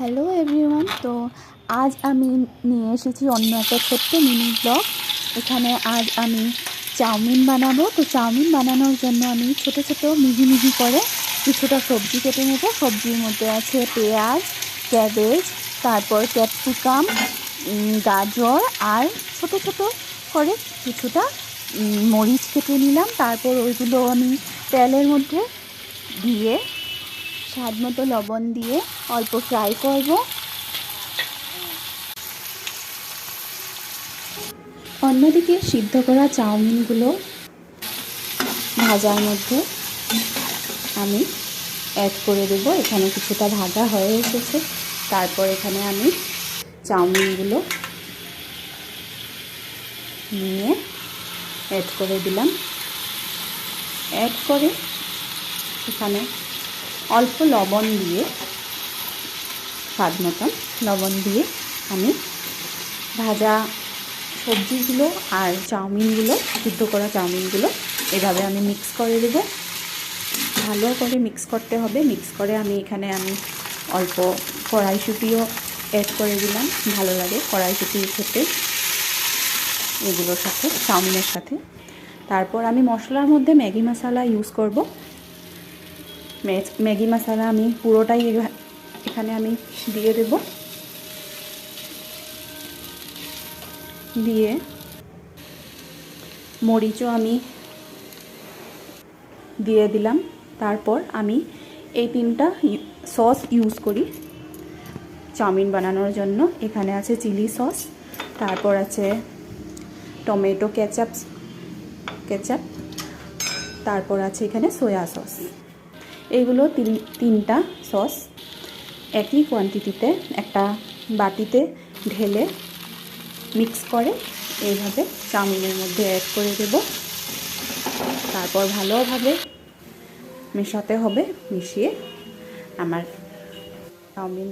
Hello everyone. তো আজ আমি নিয়ে এসেছি অন্য একটা ছোট্ট মিনি ব্লগ। এখানে আজ আমি চাউমিন বানাবো। তো চাউমিন বানানোর জন্য আমি ছোট ছোট মিহি মিহি করে কিছুটা সবজি কেটে নেব। সবজির মধ্যে আছে পেঁয়াজ, ক্যাবেজ, তারপর ক্যাপসিকাম, গাজর আর ছোট ছোট করে কিছুটা মরিচ কেটে নিলাম। তারপর ওইগুলো আমি তেলের মধ্যে দিয়ে স্বাদ মতো লবণ দিয়ে অল্প ফ্রাই করব। অন্যদিকে সিদ্ধ করা চাউমিনগুলো ভাজার মধ্যে আমি অ্যাড করে দেব। এখানে কিছুটা ভাজা হয়ে এসেছে। তারপর এখানে আমি চাউমিনগুলো নিয়ে অ্যাড করে দিলাম। অ্যাড করে এখানে অল্প লবণ দিয়ে, স্বাদ মতন লবণ দিয়ে আমি ভাজা সবজিগুলো আর চাউমিনগুলো, সিদ্ধ করা চাউমিনগুলো এভাবে আমি মিক্স করে দেব। ভালো করে মিক্স করতে হবে। মিক্স করে আমি অল্প কড়াইশুঁটিও অ্যাড করে দিলাম। ভালো লাগে কড়াইশুঁটি খেতে এগুলোর সাথে, চাউমিনের সাথে। তারপর আমি মশলার মধ্যে ম্যাগি মশলা ইউজ করব। ম্যাগি মশলা আমি পুরোটাই এখানে আমি দিয়ে দেব। দিয়ে মরিচও আমি দিয়ে দিলাম। তারপর আমি এই 3টা সস ইউজ করি চাউমিন বানানোর জন্য। এখানে আছে চিলি সস, তারপর আছে টমেটো কেচাপ, তারপর আছে এখানে সয়া সস। এইগুলো 3টা সস একই কোয়ান্টিটিতে একটা বাটিতে ঢেলে মিক্স করে এইভাবে চাউমিনের মধ্যে অ্যাড করে দেব। তারপর ভালোভাবে মেশাতে হবে। মিশিয়ে আমার চাউমিন